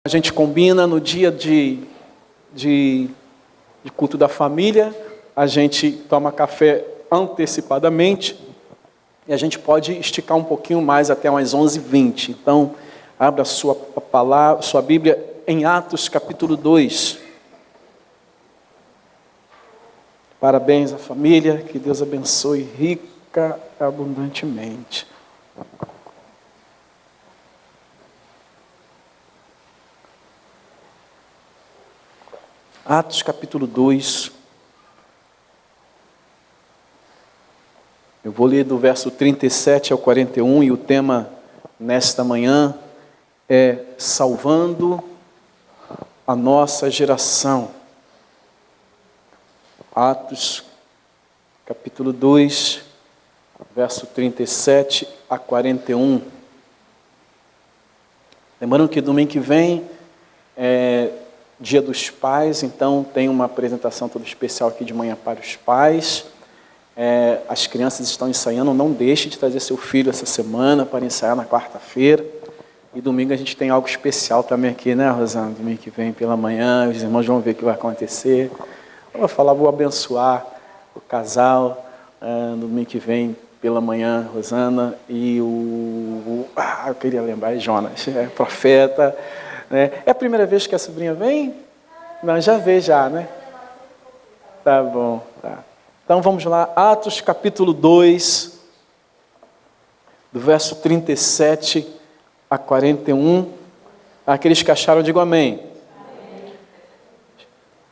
A gente combina no dia de culto da família, a gente toma café antecipadamente e a gente pode esticar um pouquinho mais até umas 11h20. Então, abra sua palavra, sua Bíblia em Atos capítulo 2. Parabéns à família, que Deus abençoe rica e abundantemente. Atos capítulo 2. Eu vou ler do verso 37 ao 41 e o tema nesta manhã é Salvando a Nossa Geração. Atos capítulo 2, verso 37 a 41. Lembrando que domingo que vem é Dia dos Pais, então tem uma apresentação toda especial aqui de manhã para os pais. As crianças estão ensaiando, não deixe de trazer seu filho essa semana para ensaiar na quarta-feira. E domingo a gente tem algo especial também aqui, né, Rosana? Domingo que vem pela manhã, os irmãos vão ver o que vai acontecer. Eu vou falar, vou abençoar o casal no domingo que vem pela manhã, Rosana e eu queria lembrar, é Jonas, profeta. Né? É a primeira vez que a sobrinha vem? Não, já veio já, né? Tá bom, tá. Então vamos lá, Atos capítulo 2, do verso 37 a 41. Aqueles que acharam, digam amém.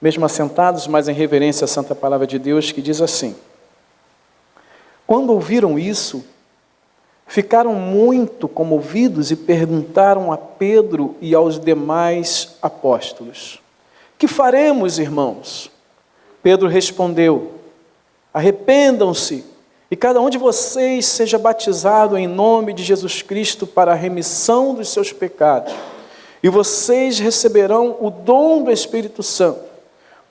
Mesmo assentados, mas em reverência à santa palavra de Deus, que diz assim: Quando ouviram isso, ficaram muito comovidos e perguntaram a Pedro e aos demais apóstolos: Que faremos, irmãos? Pedro respondeu: Arrependam-se e cada um de vocês seja batizado em nome de Jesus Cristo para a remissão dos seus pecados, e vocês receberão o dom do Espírito Santo,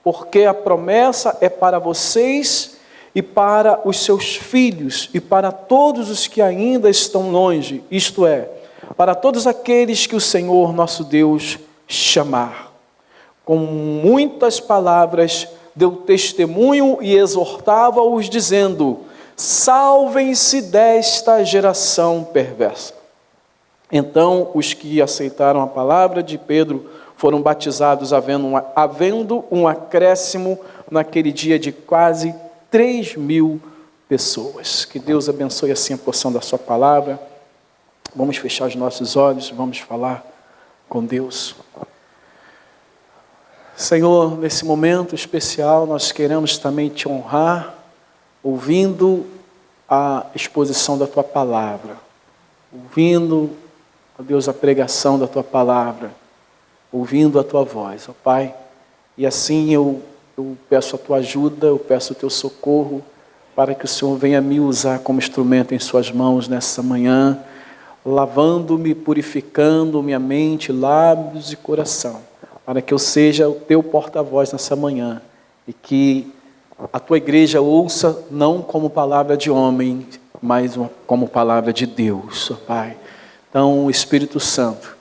porque a promessa é para vocês e para os seus filhos e para todos os que ainda estão longe, isto é, para todos aqueles que o Senhor nosso Deus chamar. Com muitas palavras deu testemunho e exortava-os, dizendo: Salvem-se desta geração perversa. Então os que aceitaram a palavra de Pedro foram batizados, havendo um acréscimo naquele dia de quase 3.000 pessoas. Que Deus abençoe assim a porção da sua palavra. Vamos fechar os nossos olhos, vamos falar com Deus. Senhor, nesse momento especial, nós queremos também te honrar, ouvindo a exposição da tua palavra, ouvindo, ó Deus, a pregação da tua palavra, ouvindo a tua voz, ó Pai. E assim eu peço a tua ajuda, eu peço o teu socorro, para que o Senhor venha me usar como instrumento em suas mãos nessa manhã, lavando-me, purificando minha mente, lábios e coração, para que eu seja o teu porta-voz nessa manhã, e que a tua igreja ouça não como palavra de homem, mas como palavra de Deus, ó Pai. Então, o Espírito Santo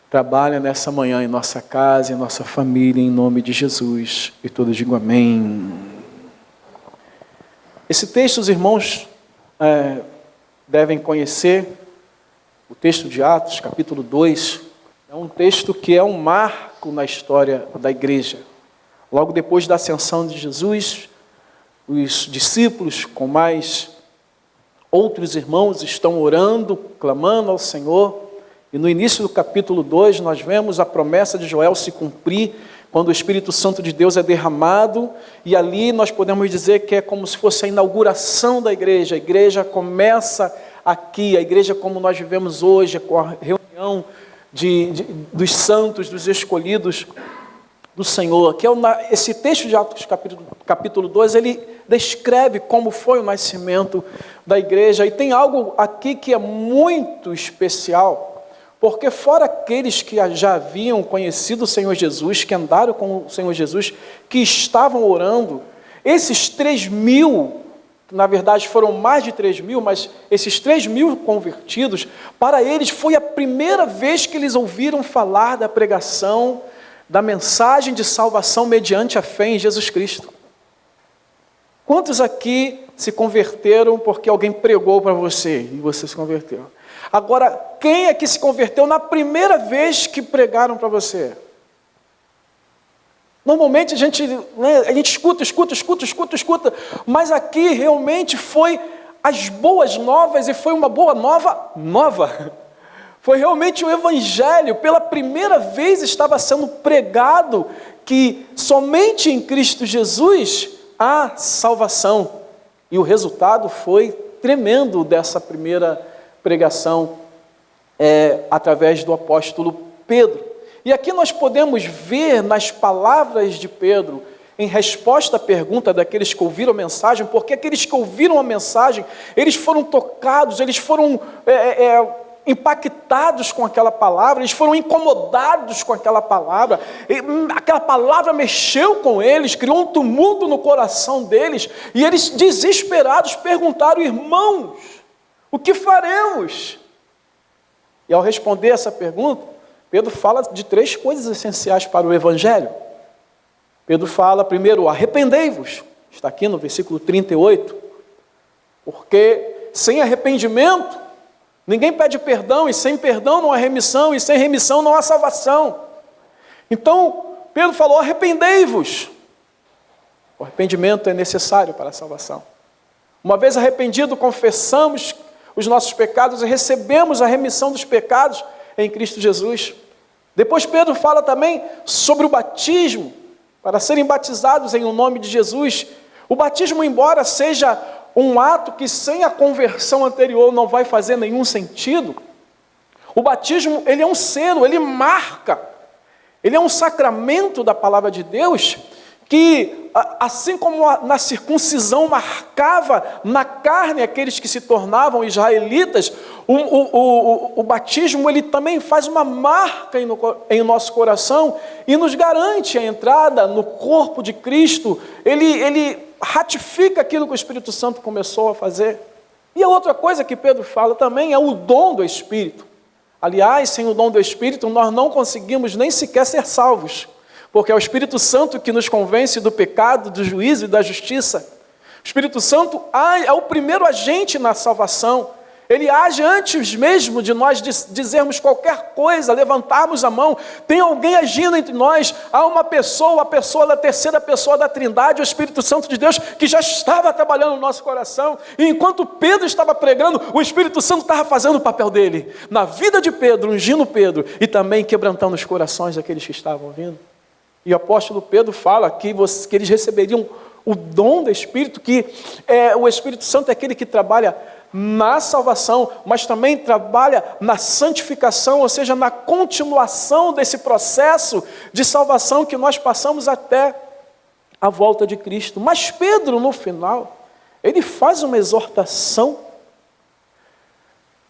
trabalha nessa manhã em nossa casa, em nossa família, em nome de Jesus. E todos digam amém. Esse texto, os irmãos devem conhecer, o texto de Atos, capítulo 2, é um texto que é um marco na história da igreja. Logo depois da ascensão de Jesus, os discípulos, com mais outros irmãos, estão orando, clamando ao Senhor. E no início do capítulo 2, nós vemos a promessa de Joel se cumprir, quando o Espírito Santo de Deus é derramado, e ali nós podemos dizer que é como se fosse a inauguração da igreja. A igreja começa aqui, a igreja como nós vivemos hoje, com a reunião dos santos, dos escolhidos do Senhor. Que esse texto de Atos capítulo 2, ele descreve como foi o nascimento da igreja, e tem algo aqui que é muito especial, porque fora aqueles que já haviam conhecido o Senhor Jesus, que andaram com o Senhor Jesus, que estavam orando, esses 3.000 na verdade foram mais de 3.000, mas esses 3.000 convertidos, para eles foi a primeira vez que eles ouviram falar da pregação, da mensagem de salvação mediante a fé em Jesus Cristo. Quantos aqui se converteram porque alguém pregou para você e você se converteu? Agora, quem é que se converteu na primeira vez que pregaram para você? Normalmente a gente escuta, mas aqui realmente foi as boas novas e foi uma boa nova. Foi realmente o Evangelho, pela primeira vez estava sendo pregado que somente em Cristo Jesus há salvação. E o resultado foi tremendo dessa primeira pregação através do apóstolo Pedro. E aqui nós podemos ver nas palavras de Pedro, em resposta à pergunta daqueles que ouviram a mensagem, porque aqueles que ouviram a mensagem, eles foram tocados, eles foram impactados com aquela palavra, eles foram incomodados com aquela palavra mexeu com eles, criou um tumulto no coração deles, e eles desesperados perguntaram: irmãos, o que faremos? E ao responder essa pergunta, Pedro fala de 3 coisas essenciais para o Evangelho. Pedro fala, primeiro, arrependei-vos. Está aqui no versículo 38. Porque sem arrependimento, ninguém pede perdão, e sem perdão não há remissão, e sem remissão não há salvação. Então, Pedro falou, arrependei-vos. O arrependimento é necessário para a salvação. Uma vez arrependido, confessamos os nossos pecados e recebemos a remissão dos pecados em Cristo Jesus. Depois Pedro fala também sobre o batismo, para serem batizados em o nome de Jesus. O batismo, embora seja um ato que sem a conversão anterior não vai fazer nenhum sentido, o batismo, ele é um selo, ele marca, ele é um sacramento da palavra de Deus, que assim como na circuncisão marcava na carne aqueles que se tornavam israelitas, o batismo ele também faz uma marca em nosso coração e nos garante a entrada no corpo de Cristo. Ele ratifica aquilo que o Espírito Santo começou a fazer. E a outra coisa que Pedro fala também é o dom do Espírito. Aliás, sem o dom do Espírito nós não conseguimos nem sequer ser salvos, porque é o Espírito Santo que nos convence do pecado, do juízo e da justiça. O Espírito Santo é o primeiro agente na salvação. Ele age antes mesmo de nós dizermos qualquer coisa, levantarmos a mão. Tem alguém agindo entre nós. Há uma pessoa, a pessoa da terceira pessoa da Trindade, o Espírito Santo de Deus, que já estava trabalhando no nosso coração. E enquanto Pedro estava pregando, o Espírito Santo estava fazendo o papel dele na vida de Pedro, ungindo Pedro e também quebrantando os corações daqueles que estavam ouvindo. E o apóstolo Pedro fala que eles receberiam o dom do Espírito, que o Espírito Santo é aquele que trabalha na salvação, mas também trabalha na santificação, ou seja, na continuação desse processo de salvação que nós passamos até a volta de Cristo. Mas Pedro, no final, ele faz uma exortação,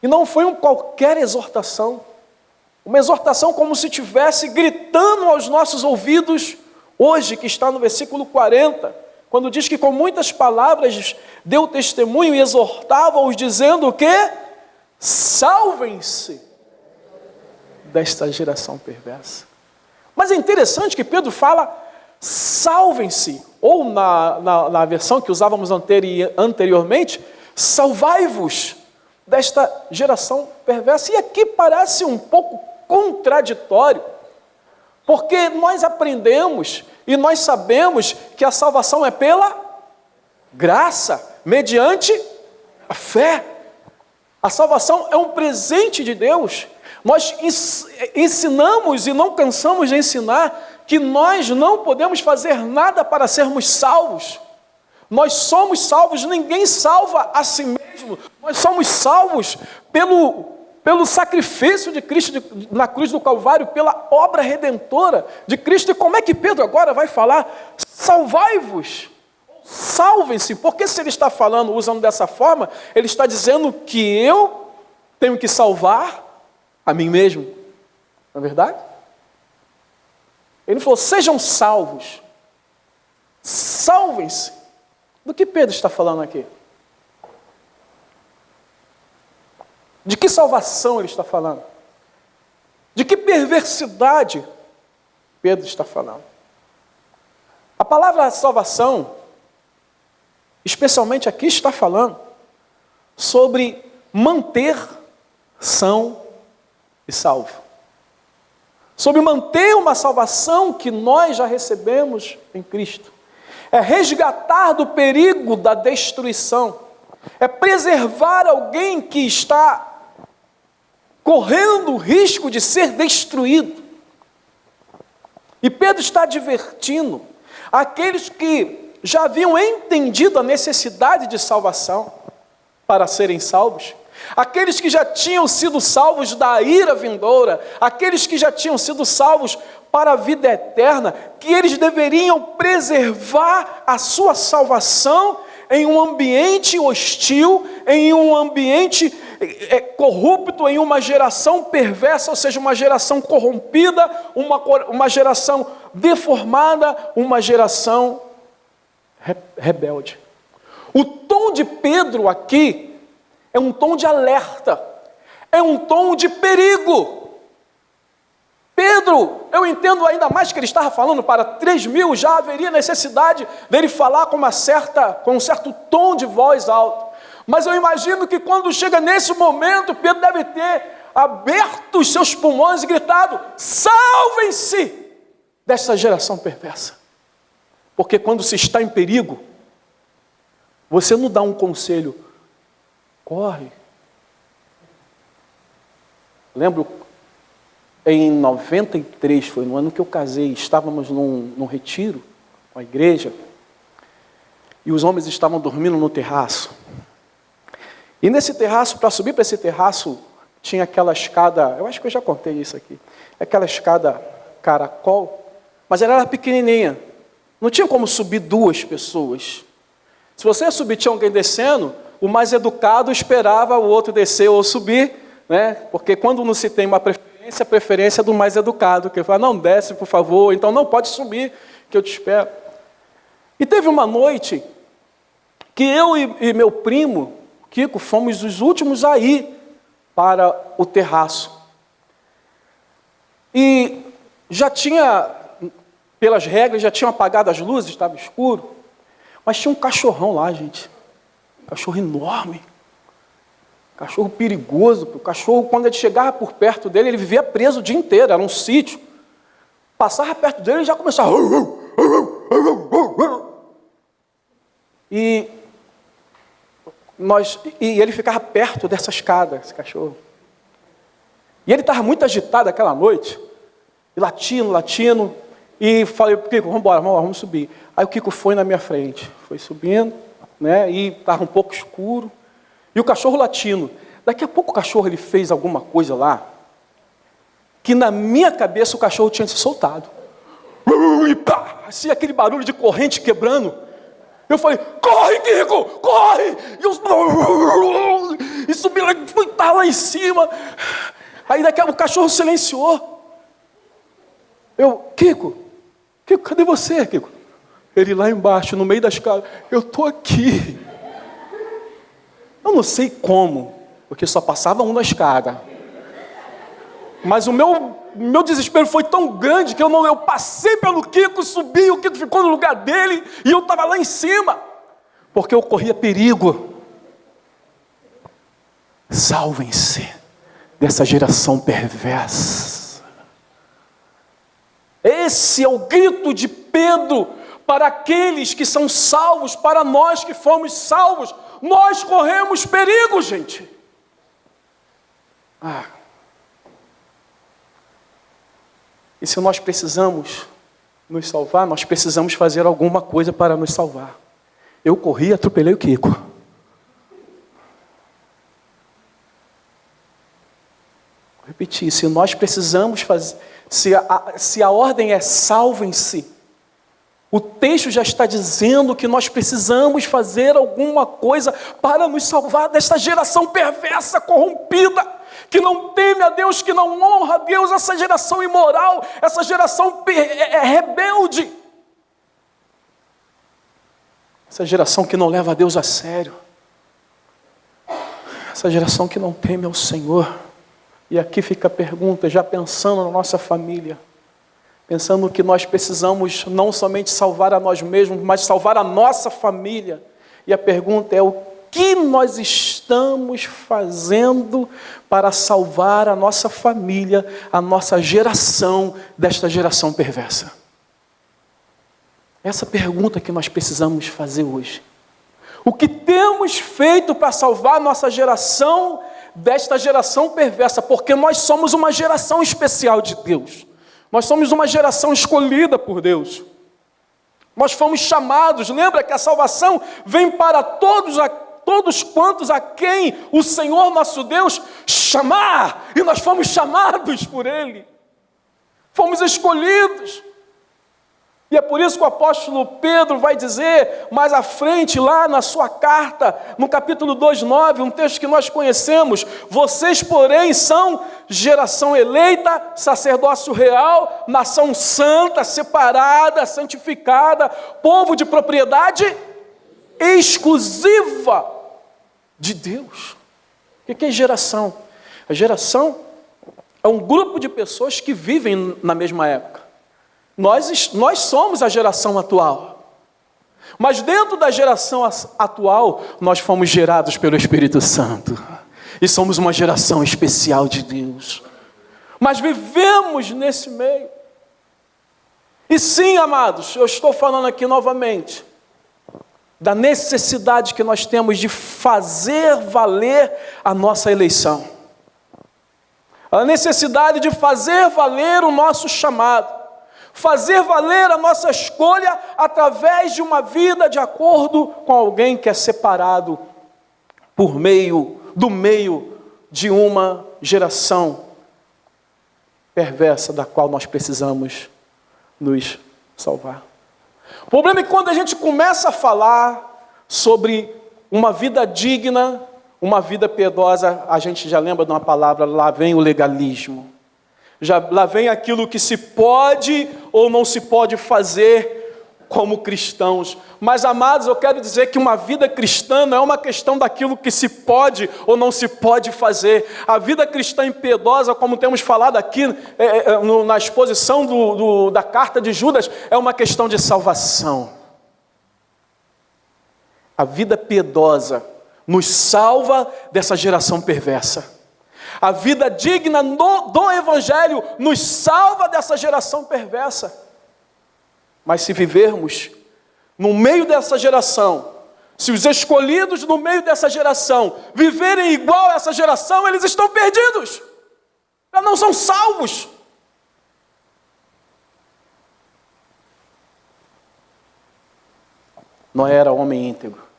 e não foi qualquer exortação, uma exortação como se estivesse gritando aos nossos ouvidos, hoje, que está no versículo 40, quando diz que com muitas palavras deu testemunho e exortava-os, dizendo o quê? Salvem-se desta geração perversa. Mas é interessante que Pedro fala, salvem-se, ou na versão que usávamos anteriormente, salvai-vos desta geração perversa. E aqui parece um pouco contraditório, porque nós aprendemos e nós sabemos que a salvação é pela graça, mediante a fé. A salvação é um presente de Deus. Nós ensinamos e não cansamos de ensinar que nós não podemos fazer nada para sermos salvos. Nós somos salvos, ninguém salva a si mesmo. Nós somos salvos pelo sacrifício de Cristo na cruz do Calvário, pela obra redentora de Cristo. E como é que Pedro agora vai falar? Salvai-vos, salvem-se, porque se ele está falando, usando dessa forma, ele está dizendo que eu tenho que salvar a mim mesmo, não é verdade? Ele falou, sejam salvos, salvem-se. Do que Pedro está falando aqui? De que salvação ele está falando? De que perversidade Pedro está falando? A palavra salvação, especialmente aqui, está falando sobre manter são e salvo. Sobre manter uma salvação que nós já recebemos em Cristo. É resgatar do perigo da destruição. É preservar alguém que está correndo o risco de ser destruído. E Pedro está advertindo aqueles que já haviam entendido a necessidade de salvação para serem salvos, aqueles que já tinham sido salvos da ira vindoura, aqueles que já tinham sido salvos para a vida eterna, que eles deveriam preservar a sua salvação em um ambiente hostil, em um ambiente corrupto, em uma geração perversa, ou seja, uma geração corrompida, uma geração deformada, uma geração rebelde. O tom de Pedro aqui é um tom de alerta, é um tom de perigo. Pedro, eu entendo ainda mais que ele estava falando para 3.000, já haveria necessidade dele falar com um certo tom de voz alto. Mas eu imagino que quando chega nesse momento, Pedro deve ter aberto os seus pulmões e gritado: salvem-se dessa geração perversa. Porque quando se está em perigo, você não dá um conselho, corre. Lembro, em 93, foi no ano que eu casei, estávamos num retiro com a igreja, e os homens estavam dormindo no terraço. E nesse terraço, para subir para esse terraço, tinha aquela escada, eu acho que eu já contei isso aqui, aquela escada caracol, mas ela era pequenininha, não tinha como subir 2 pessoas. Se você ia subir, tinha alguém descendo, o mais educado esperava o outro descer ou subir, né? Porque quando não se tem uma preferência, a preferência é do mais educado, que fala: não, desce por favor, então não pode subir, que eu te espero. E teve uma noite que eu e meu primo, Kiko, fomos os últimos a ir para o terraço. E já tinha, pelas regras, já tinham apagado as luzes, estava escuro, mas tinha um cachorrão lá, gente. Um cachorro enorme. Cachorro perigoso. O cachorro, quando ele chegava por perto dele, ele vivia preso o dia inteiro, era um sítio. Passava perto dele e já começava. E ele ficava perto dessa escada, esse cachorro. E ele estava muito agitado aquela noite, e latindo, e falei: Kiko, vamos embora, vamos subir. Aí o Kiko foi na minha frente, foi subindo, né, e estava um pouco escuro, e o cachorro latindo. Daqui a pouco o cachorro ele fez alguma coisa lá, que na minha cabeça o cachorro tinha se soltado. E pá, assim, aquele barulho de corrente quebrando. Eu falei: corre, Kiko, corre! E subi lá, estava lá em cima. Aí daqui a pouco o cachorro silenciou. Eu: Kiko, cadê você, Kiko? Ele lá embaixo, no meio da escada. Eu estou aqui. Eu não sei como, porque só passava um na escada. Mas o meu desespero foi tão grande que eu passei pelo Kiko, subi, o Kiko ficou no lugar dele e eu estava lá em cima, porque eu corria perigo. Salvem-se dessa geração perversa. Esse é o grito de Pedro para aqueles que são salvos, para nós que fomos salvos. Nós corremos perigo, gente. E se nós precisamos nos salvar, nós precisamos fazer alguma coisa para nos salvar. Eu corri e atropelei o Kiko. Vou repetir, se nós precisamos fazer, se a ordem é salvem-se, o texto já está dizendo que nós precisamos fazer alguma coisa para nos salvar desta geração perversa, corrompida, que não teme a Deus, que não honra a Deus, essa geração imoral, essa geração rebelde. Essa geração que não leva a Deus a sério. Essa geração que não teme ao Senhor. E aqui fica a pergunta, já pensando na nossa família, pensando que nós precisamos não somente salvar a nós mesmos, mas salvar a nossa família. E a pergunta é: o que nós estamos fazendo para salvar a nossa família, a nossa geração, desta geração perversa? Essa pergunta que nós precisamos fazer hoje. O que temos feito para salvar a nossa geração desta geração perversa? Porque nós somos uma geração especial de Deus. Nós somos uma geração escolhida por Deus. Nós fomos chamados, lembra que a salvação vem para todos quantos a quem o Senhor nosso Deus chamar. E nós fomos chamados por Ele. Fomos escolhidos. E é por isso que o apóstolo Pedro vai dizer, mais à frente, lá na sua carta, no capítulo 2:9, um texto que nós conhecemos: vocês, porém, são geração eleita, sacerdócio real, nação santa, separada, santificada, povo de propriedade exclusiva de Deus. O que é geração? A geração é um grupo de pessoas que vivem na mesma época. Nós somos a geração atual. Mas dentro da geração atual, nós fomos gerados pelo Espírito Santo. E somos uma geração especial de Deus. Mas vivemos nesse meio. E sim, amados, eu estou falando aqui novamente da necessidade que nós temos de fazer valer a nossa eleição. A necessidade de fazer valer o nosso chamado. Fazer valer a nossa escolha através de uma vida de acordo com alguém que é separado do meio de uma geração perversa da qual nós precisamos nos salvar. O problema é que quando a gente começa a falar sobre uma vida digna, uma vida piedosa, a gente já lembra de uma palavra: lá vem o legalismo. Lá vem aquilo que se pode ou não se pode fazer como cristãos. Mas, amados, eu quero dizer que uma vida cristã não é uma questão daquilo que se pode ou não se pode fazer. A vida cristã impiedosa, como temos falado aqui na exposição da carta de Judas, é uma questão de salvação. A vida piedosa nos salva dessa geração perversa. A vida digna do Evangelho nos salva dessa geração perversa. Mas se vivermos no meio dessa geração, se os escolhidos no meio dessa geração viverem igual a essa geração, eles estão perdidos. Eles não são salvos. Noé era homem íntegro.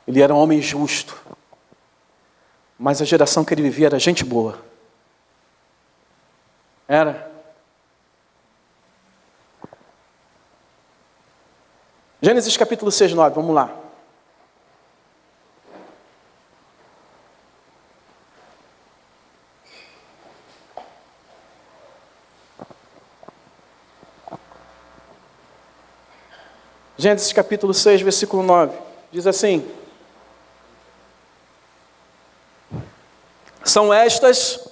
Ele era um homem justo, mas a geração que ele vivia era gente boa. Era. Gênesis capítulo 6:9, vamos lá. Gênesis capítulo 6, versículo 9, diz assim: são estas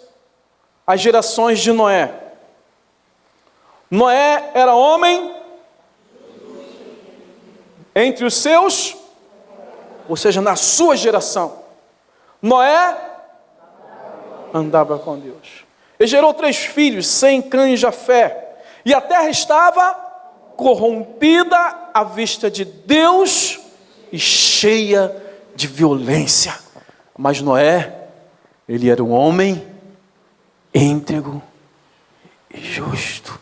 as gerações de Noé. Noé era homem entre os seus, ou seja, na sua geração. Noé andava com Deus. Ele gerou 3 filhos, Sem, Cã e Jafé. E a terra estava corrompida à vista de Deus e cheia de violência. Mas Noé, ele era um homem íntegro e justo.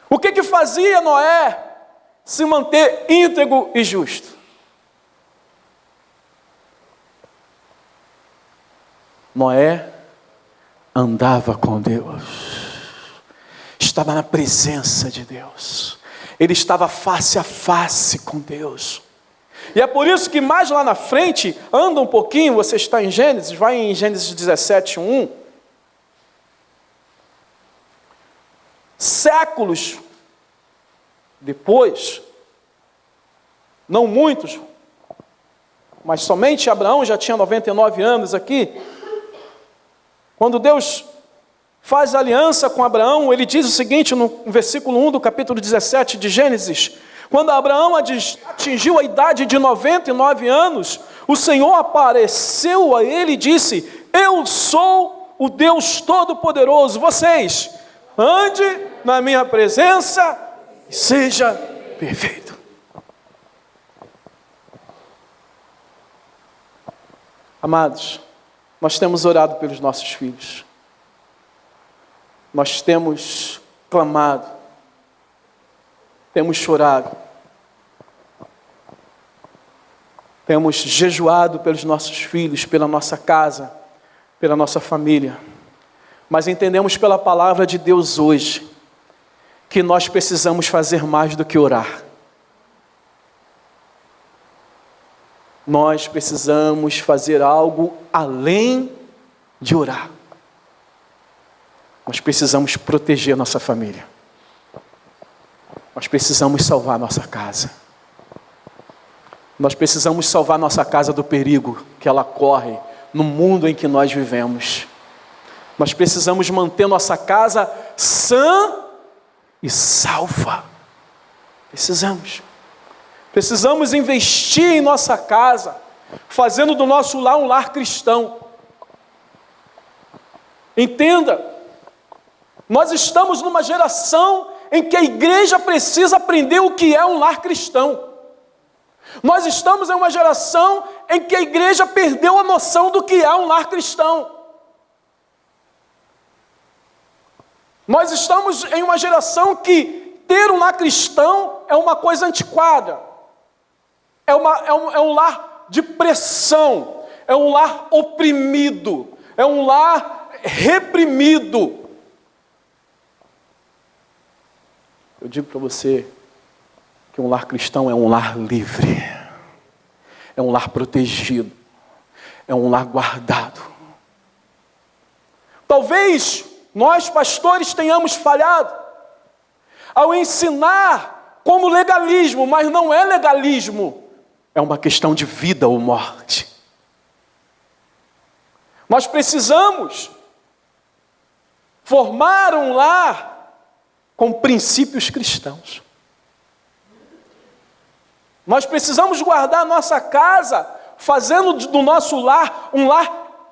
O que fazia Noé se manter íntegro e justo? Noé andava com Deus. Estava na presença de Deus. Ele estava face a face com Deus. E é por isso que mais lá na frente, anda um pouquinho, você está em Gênesis, vai em Gênesis 17:1. Séculos depois, não muitos, mas somente Abraão já tinha 99 anos aqui. Quando Deus faz aliança com Abraão, ele diz o seguinte no versículo 1 do capítulo 17 de Gênesis: quando Abraão atingiu a idade de 99 anos, o Senhor apareceu a ele e disse: eu sou o Deus Todo-Poderoso, vocês, ande na minha presença e seja perfeito. Amados, nós temos orado pelos nossos filhos. Nós temos clamado, temos chorado, temos jejuado pelos nossos filhos, pela nossa casa, pela nossa família. Mas entendemos pela palavra de Deus hoje que nós precisamos fazer mais do que orar. Nós precisamos fazer algo além de orar. Nós precisamos proteger nossa família. Nós precisamos salvar nossa casa. Nós precisamos salvar nossa casa do perigo que ela corre no mundo em que nós vivemos. Nós precisamos manter nossa casa sã e salva. Precisamos investir em nossa casa, fazendo do nosso lar um lar cristão. Entenda, nós estamos numa geração em que a igreja precisa aprender o que é um lar cristão. Nós estamos em uma geração em que a igreja perdeu a noção do que é um lar cristão. Nós estamos em uma geração que ter um lar cristão é uma coisa antiquada. É um lar de pressão, é um lar oprimido, é um lar reprimido. Eu digo para você que um lar cristão é um lar livre, é um lar protegido, é um lar guardado. Talvez nós, pastores, tenhamos falhado ao ensinar como legalismo, mas não é legalismo. É uma questão de vida ou morte. Nós precisamos formar um lar com princípios cristãos. Nós precisamos guardar a nossa casa, fazendo do nosso lar um lar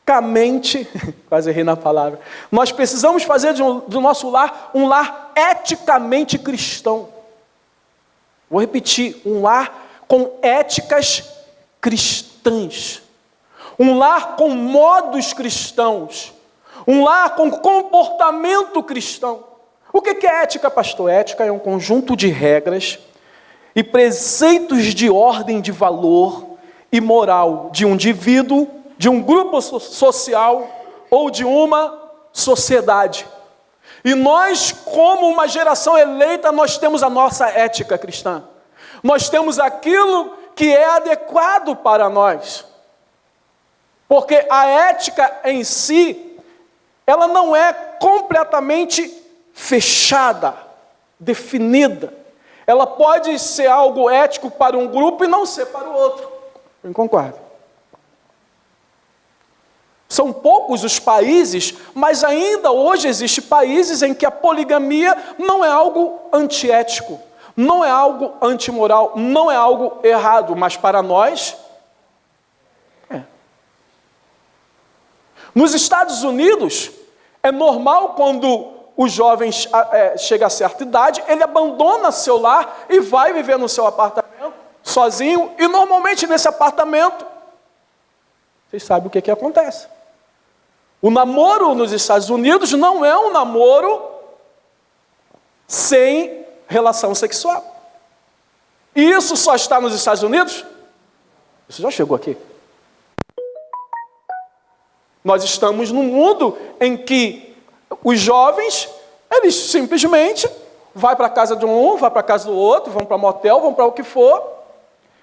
eticamente, quase errei na palavra. Nós precisamos fazer do nosso lar um lar eticamente cristão. Vou repetir, um lar com éticas cristãs, um lar com modos cristãos, um lar com comportamento cristão. O que é ética, pastor? Ética é um conjunto de regras e preceitos de ordem de valor e moral de um indivíduo, de um grupo social ou de uma sociedade. E nós, como uma geração eleita, nós temos a nossa ética cristã. Nós temos aquilo que é adequado para nós. Porque a ética em si, ela não é completamente fechada, definida. Ela pode ser algo ético para um grupo e não ser para o outro. Eu concordo. São poucos os países, mas ainda hoje existem países em que a poligamia não é algo antiético, não é algo antimoral, não é algo errado, mas para nós é. Nos Estados Unidos, é normal quando o jovem chega a certa idade, ele abandona seu lar e vai viver no seu apartamento, sozinho, e normalmente nesse apartamento, vocês sabem o que acontece. O namoro nos Estados Unidos não é um namoro sem relação sexual. E isso só está nos Estados Unidos? Isso já chegou aqui. Nós estamos num mundo em que os jovens, eles simplesmente vão para a casa de um, vão para a casa do outro, vão para motel, vão para o que for.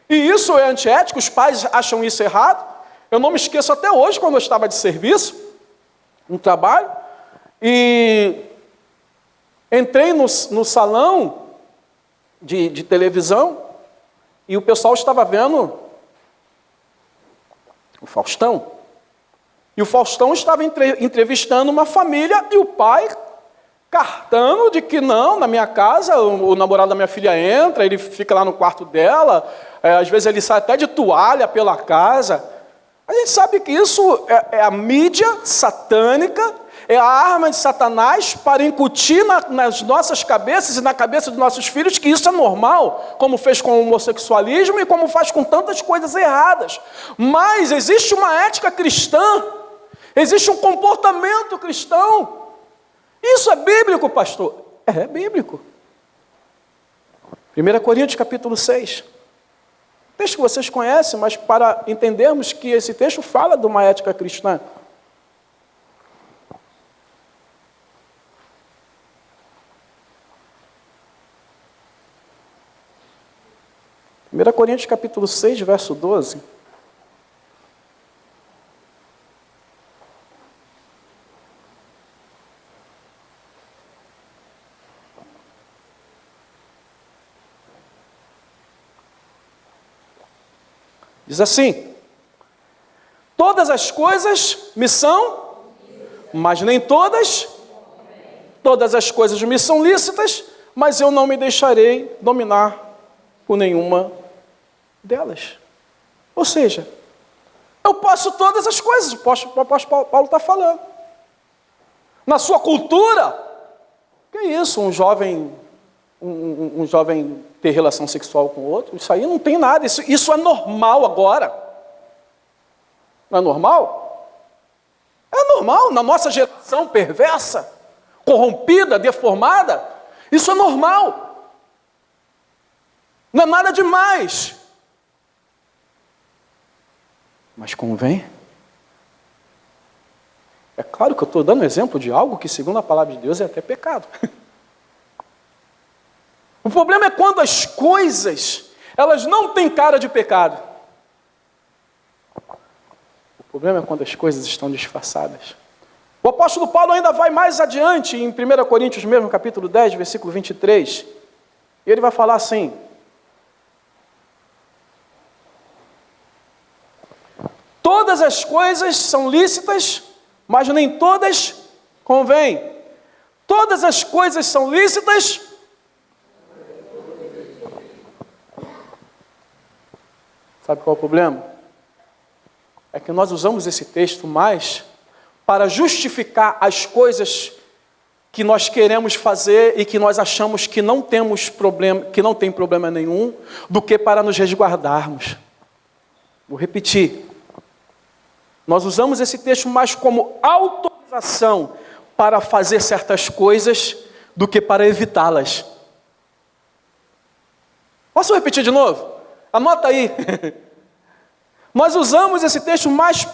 E isso é antiético, os pais acham isso errado. Eu não me esqueço até hoje, quando eu estava de serviço, no trabalho, e entrei no salão de televisão e o pessoal estava vendo o Faustão. E o Faustão estava entrevistando uma família e o pai cartando de que não, na minha casa, o namorado da minha filha entra, ele fica lá no quarto dela, às vezes ele sai até de toalha pela casa. A gente sabe que isso é a mídia satânica, é a arma de Satanás para incutir nas nossas cabeças e na cabeça dos nossos filhos que isso é normal, como fez com o homossexualismo e como faz com tantas coisas erradas. Mas existe uma ética cristã, existe um comportamento cristão. Isso é bíblico, pastor? É bíblico. 1 Coríntios capítulo 6. Texto que vocês conhecem, mas para entendermos que esse texto fala de uma ética cristã. Primeira Coríntios capítulo 6, verso 12. Diz assim: todas as coisas me são, mas nem todas as coisas me são lícitas, mas eu não me deixarei dominar por nenhuma delas. Ou seja, eu posso todas as coisas, o apóstolo Paulo está falando. Na sua cultura, que é isso, um jovem ter relação sexual com o outro, isso aí não tem nada, isso é normal agora. Não é normal? É normal, na nossa geração perversa, corrompida, deformada, isso é normal. Não é nada demais. Mas convém? É claro que eu estou dando exemplo de algo que, segundo a palavra de Deus, é até pecado. O problema é quando as coisas, elas não têm cara de pecado. O problema é quando as coisas estão disfarçadas. O apóstolo Paulo ainda vai mais adiante, em 1 Coríntios mesmo, capítulo 10, versículo 23. E ele vai falar assim: todas as coisas são lícitas, mas nem todas convêm. Todas as coisas são lícitas, sabe qual é o problema? É que nós usamos esse texto mais para justificar as coisas que nós queremos fazer e que nós achamos que não temos problema, que não tem problema nenhum, do que para nos resguardarmos. Vou repetir. Nós usamos esse texto mais como autorização para fazer certas coisas do que para evitá-las. Posso repetir de novo? Anota aí. Nós usamos esse texto mais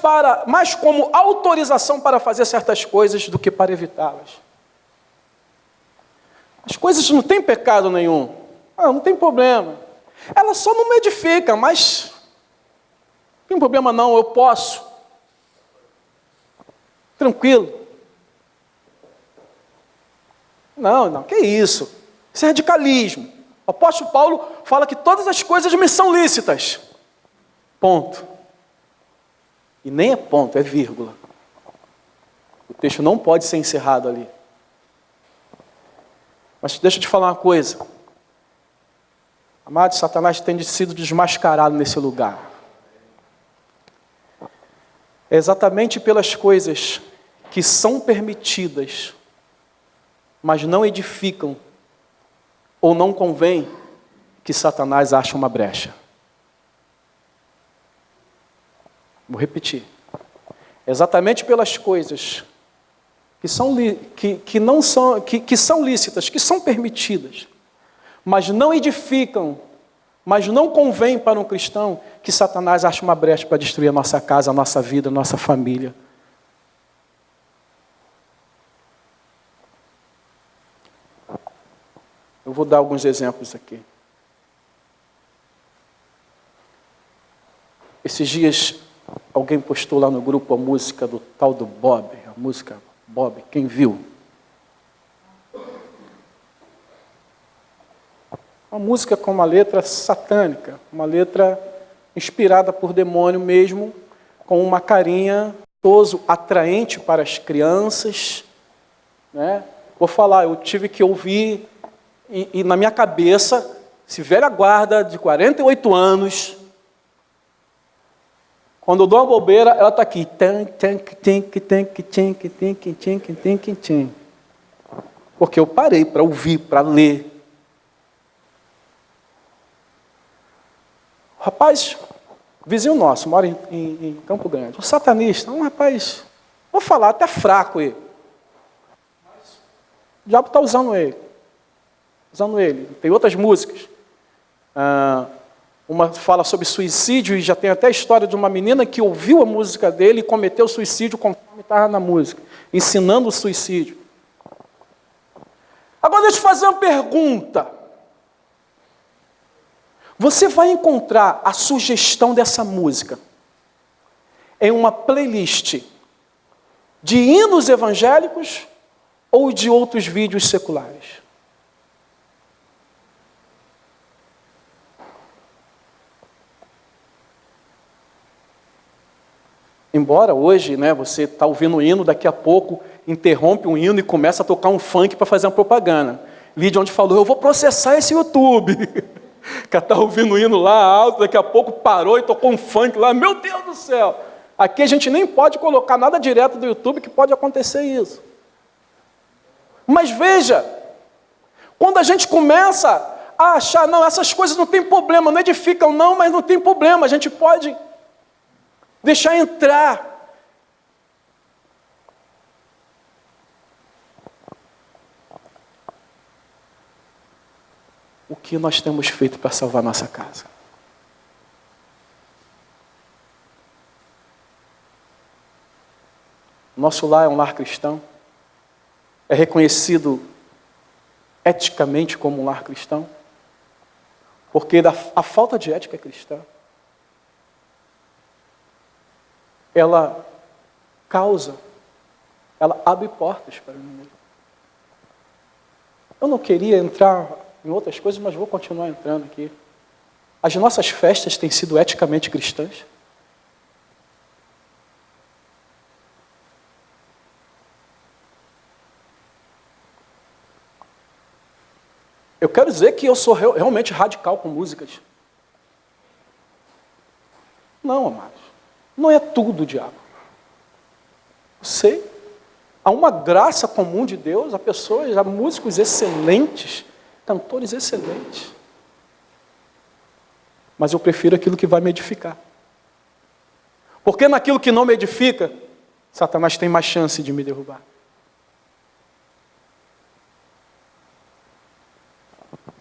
como autorização para fazer certas coisas do que para evitá-las. As coisas não têm pecado nenhum. Não tem problema. Elas só não me edificam, mas não tem problema não, eu posso. Tranquilo. Não, que isso? Isso é radicalismo. O apóstolo Paulo fala que todas as coisas me são lícitas. Ponto. E nem é ponto, é vírgula. O texto não pode ser encerrado ali. Mas deixa eu te falar uma coisa. Amado, Satanás tem sido desmascarado nesse lugar. É exatamente pelas coisas que são permitidas, mas não edificam, ou não convém, que Satanás acha uma brecha. Vou repetir. É exatamente pelas coisas que são lícitas, que são permitidas, mas não edificam, mas não convém para um cristão, que Satanás acha uma brecha para destruir a nossa casa, a nossa vida, a nossa família. Eu vou dar alguns exemplos aqui. Esses dias, alguém postou lá no grupo a música do tal do Bob, a música Bob, quem viu? Uma música com uma letra satânica, uma letra inspirada por demônio mesmo, com uma carinha gostoso, atraente para as crianças, né? Vou falar, eu tive que ouvir, e na minha cabeça, esse velha guarda de 48 anos, quando eu dou uma bobeira, ela está aqui. Porque eu parei para ouvir, para ler. O rapaz, vizinho nosso, mora em Campo Grande. Um satanista, um rapaz, vou falar, até fraco ele. O diabo está usando ele. Tem outras músicas. Uma fala sobre suicídio e já tem até a história de uma menina que ouviu a música dele e cometeu suicídio conforme estava na música, ensinando o suicídio. Agora deixa eu fazer uma pergunta. Você vai encontrar a sugestão dessa música em uma playlist de hinos evangélicos ou de outros vídeos seculares? Embora hoje, né, você está ouvindo um hino, daqui a pouco interrompe um hino e começa a tocar um funk para fazer uma propaganda. Lídia onde falou, eu vou processar esse YouTube. O cara está ouvindo um hino lá alto, daqui a pouco parou e tocou um funk lá. Meu Deus do céu! Aqui a gente nem pode colocar nada direto do YouTube que pode acontecer isso. Mas veja, quando a gente começa a achar, não, essas coisas não tem problema, não edificam não, mas não tem problema, a gente pode deixar entrar. O que nós temos feito para salvar nossa casa? Nosso lar é um lar cristão? É reconhecido eticamente como um lar cristão? Porque a falta de ética cristã, ela abre portas para o inimigo. Eu não queria entrar em outras coisas, mas vou continuar entrando aqui. As nossas festas têm sido eticamente cristãs? Eu quero dizer que eu sou realmente radical com músicas. Não, amados. Não é tudo, diabo. Sei. Há uma graça comum de Deus, há pessoas, há músicos excelentes, cantores excelentes. Mas eu prefiro aquilo que vai me edificar. Porque naquilo que não me edifica, Satanás tem mais chance de me derrubar.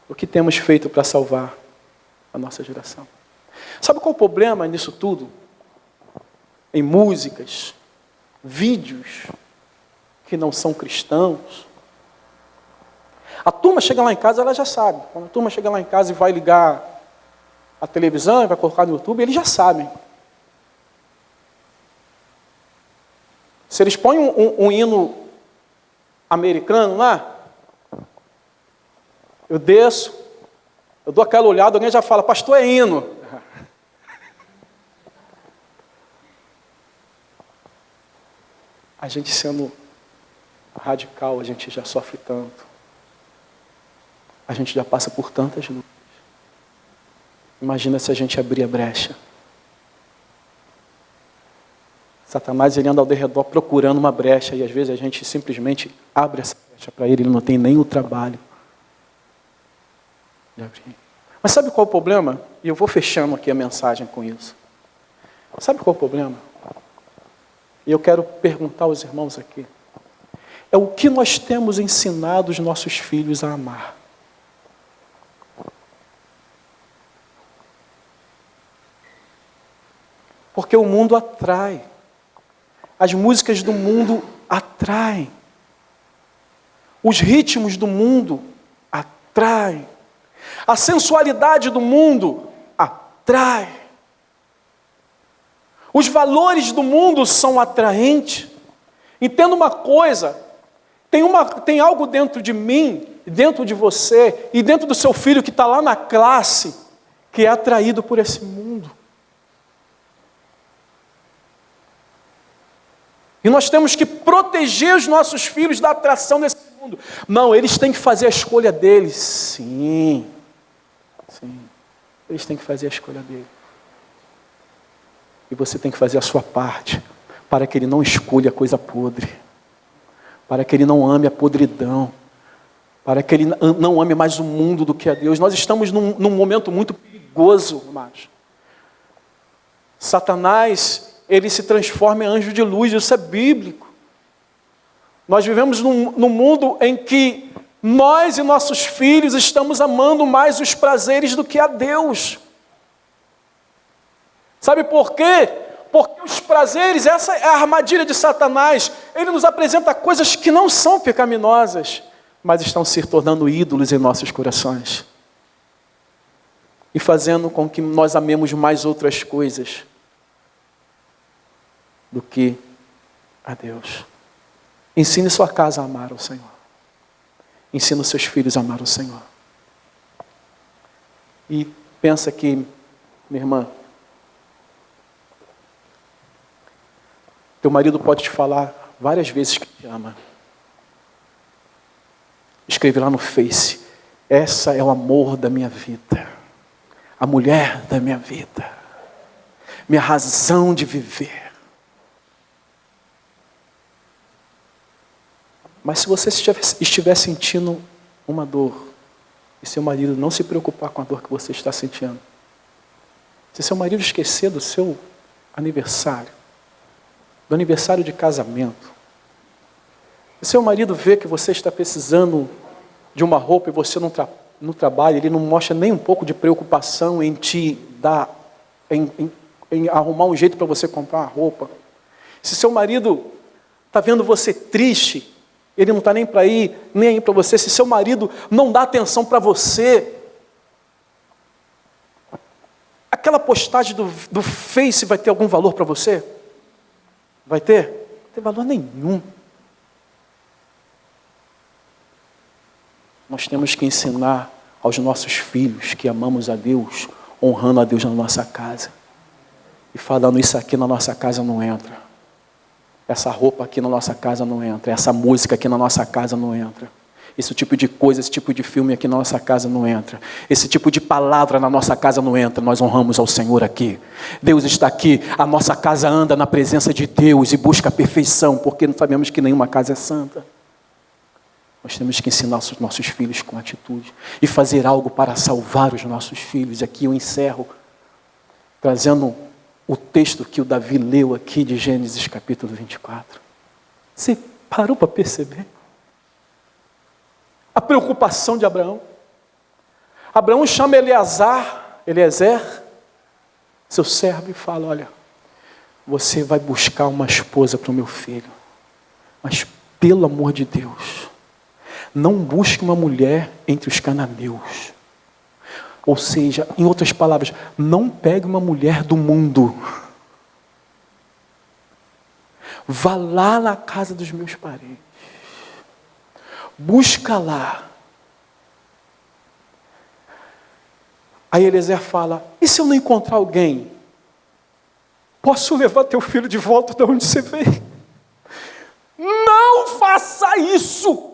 O que temos feito para salvar a nossa geração? Sabe qual é o problema nisso tudo? Em músicas, vídeos que não são cristãos. A turma chega lá em casa, ela já sabe. Quando a turma chega lá em casa e vai ligar a televisão e vai colocar no YouTube, eles já sabem. Se eles põem um hino americano lá, eu desço, eu dou aquela olhada, alguém já fala, pastor, é hino. A gente sendo radical, a gente já sofre tanto. A gente já passa por tantas lutas. Imagina se a gente abrir a brecha. Satanás, ele anda ao redor procurando uma brecha e às vezes a gente simplesmente abre essa brecha para ele, ele não tem nem o trabalho de abrir. Mas sabe qual é o problema? E eu vou fechando aqui a mensagem com isso. Sabe qual é o problema? E eu quero perguntar aos irmãos aqui. É o que nós temos ensinado os nossos filhos a amar. Porque o mundo atrai. As músicas do mundo atraem. Os ritmos do mundo atraem. A sensualidade do mundo atrai. Os valores do mundo são atraentes. Entenda uma coisa, tem algo dentro de mim, dentro de você e dentro do seu filho que está lá na classe, que é atraído por esse mundo. E nós temos que proteger os nossos filhos da atração desse mundo. Não, eles têm que fazer a escolha deles. Sim. Eles têm que fazer a escolha deles. E você tem que fazer a sua parte, para que ele não escolha a coisa podre, para que ele não ame a podridão, para que ele não ame mais o mundo do que a Deus. Nós estamos num momento muito perigoso, amados. Satanás, ele se transforma em anjo de luz, isso é bíblico. Nós vivemos num mundo em que nós e nossos filhos estamos amando mais os prazeres do que a Deus. Sabe por quê? Porque os prazeres, essa é a armadilha de Satanás. Ele nos apresenta coisas que não são pecaminosas, mas estão se tornando ídolos em nossos corações. E fazendo com que nós amemos mais outras coisas do que a Deus. Ensine sua casa a amar o Senhor. Ensine os seus filhos a amar o Senhor. E pensa que, minha irmã, teu marido pode te falar várias vezes que te ama. Escreve lá no Face: essa é o amor da minha vida, a mulher da minha vida, minha razão de viver. Mas se você estiver sentindo uma dor, e seu marido não se preocupar com a dor que você está sentindo, se seu marido esquecer do seu aniversário, do aniversário de casamento, se seu marido vê que você está precisando de uma roupa e você não trabalha, ele não mostra nem um pouco de preocupação em te dar, em arrumar um jeito para você comprar uma roupa. Se seu marido está vendo você triste, ele não está nem aí para você. Se seu marido não dá atenção para você, aquela postagem do Face vai ter algum valor para você? Vai ter? Não tem valor nenhum. Nós temos que ensinar aos nossos filhos que amamos a Deus, honrando a Deus na nossa casa. E falando: isso aqui na nossa casa não entra. Essa roupa aqui na nossa casa não entra. Essa música aqui na nossa casa não entra. Esse tipo de coisa, esse tipo de filme aqui na nossa casa não entra. Esse tipo de palavra na nossa casa não entra. Nós honramos ao Senhor aqui. Deus está aqui. A nossa casa anda na presença de Deus e busca a perfeição, porque não sabemos que nenhuma casa é santa. Nós temos que ensinar os nossos filhos com atitude e fazer algo para salvar os nossos filhos. Aqui eu encerro trazendo o texto que o Davi leu aqui de Gênesis capítulo 24. Você parou para perceber? A preocupação de Abraão. Abraão chama Eliezer, seu servo, e fala: olha, você vai buscar uma esposa para o meu filho, mas pelo amor de Deus, não busque uma mulher entre os cananeus. Ou seja, em outras palavras, não pegue uma mulher do mundo. Vá lá na casa dos meus parentes. Busca lá. Aí Eliezer fala: e se eu não encontrar alguém? Posso levar teu filho de volta de onde você veio? Não faça isso!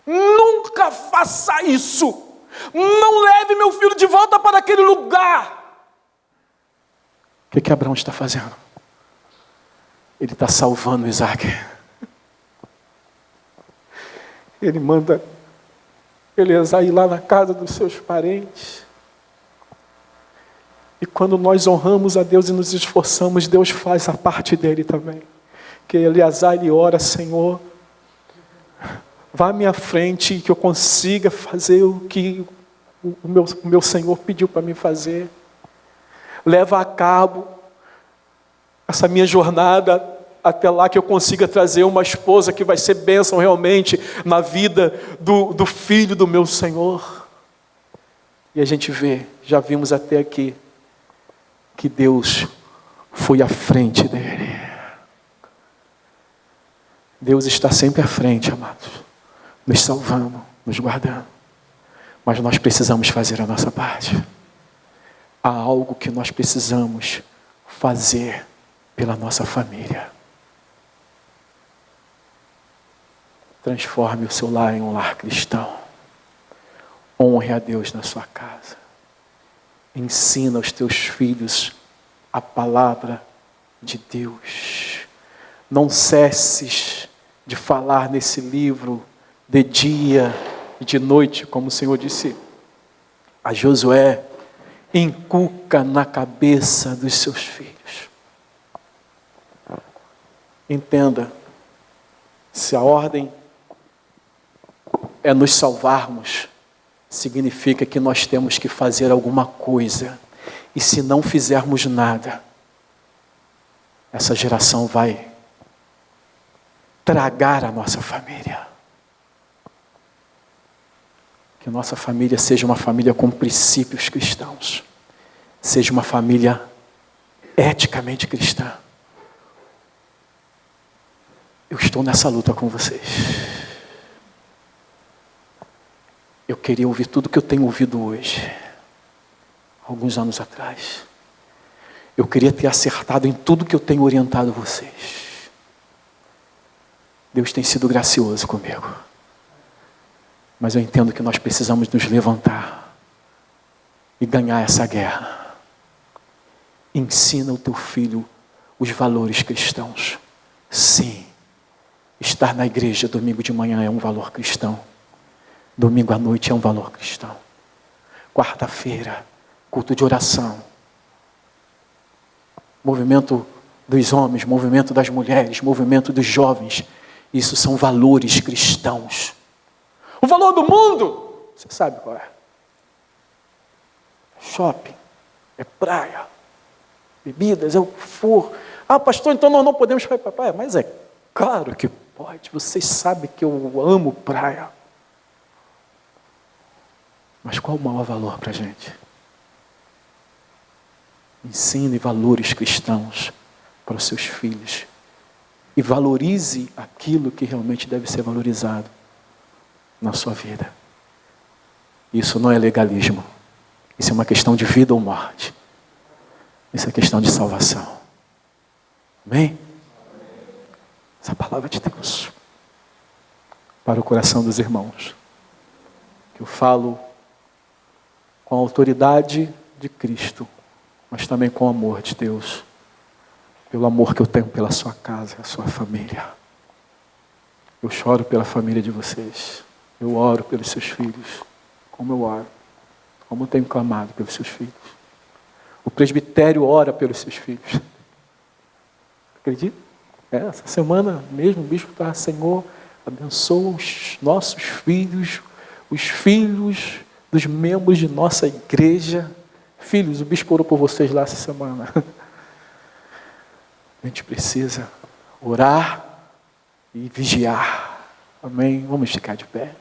Nunca faça isso! Não leve meu filho de volta para aquele lugar. O que Abraão está fazendo? Ele está salvando Isaac. Ele manda Eliezer ir lá na casa dos seus parentes. E quando nós honramos a Deus e nos esforçamos, Deus faz a parte dele também. Que Eliezer, ele ora: Senhor, vá à minha frente, que eu consiga fazer o que o meu Senhor pediu para mim fazer. Leva a cabo essa minha jornada até lá, que eu consiga trazer uma esposa que vai ser bênção realmente na vida do filho do meu Senhor. E a gente vê, já vimos até aqui, que Deus foi à frente dele. Deus está sempre à frente, amados. nos salvando, nos guardando. Mas nós precisamos fazer a nossa parte. Há algo que nós precisamos fazer pela nossa família. Transforme o seu lar em um lar cristão. Honre a Deus na sua casa. Ensina aos teus filhos a palavra de Deus. Não cesses de falar nesse livro de dia e de noite, como o Senhor disse a Josué. Inculca na cabeça dos seus filhos. Entenda, se a ordem é nos salvarmos, significa que nós temos que fazer alguma coisa. E se não fizermos nada, essa geração vai tragar a nossa família. Que nossa família seja uma família com princípios cristãos. Seja uma família eticamente cristã. Eu estou nessa luta com vocês. Eu queria ouvir tudo que eu tenho ouvido hoje. Alguns anos atrás. Eu queria ter acertado em tudo que eu tenho orientado vocês. Deus tem sido gracioso comigo. Mas eu entendo que nós precisamos nos levantar e ganhar essa guerra. Ensina o teu filho os valores cristãos. Sim, estar na igreja domingo de manhã é um valor cristão. Domingo à noite é um valor cristão. Quarta-feira, culto de oração. Movimento dos homens, movimento das mulheres, movimento dos jovens. Isso são valores cristãos. O valor do mundo, você sabe qual é? Shopping, é praia, bebidas, é o que for. Ah, pastor, então nós não podemos ir para a praia. Mas é claro que pode. Vocês sabem que eu amo praia. Mas qual o maior valor para a gente? Ensine valores cristãos para os seus filhos. E valorize aquilo que realmente deve ser valorizado na sua vida. Isso não é legalismo. Isso é uma questão de vida ou morte. Isso é questão de salvação. Amém? Essa palavra de Deus para o coração dos irmãos. Que eu falo com a autoridade de Cristo, mas também com o amor de Deus. Pelo amor que eu tenho pela sua casa, a sua família. Eu choro pela família de vocês. Eu oro pelos seus filhos, como eu oro, como eu tenho clamado pelos seus filhos. O presbitério ora pelos seus filhos. Acredita? Essa semana mesmo o bispo estava, Senhor, abençoa os nossos filhos, os filhos dos membros de nossa igreja. Filhos, o bispo orou por vocês lá essa semana. A gente precisa orar e vigiar. Amém? Vamos ficar de pé.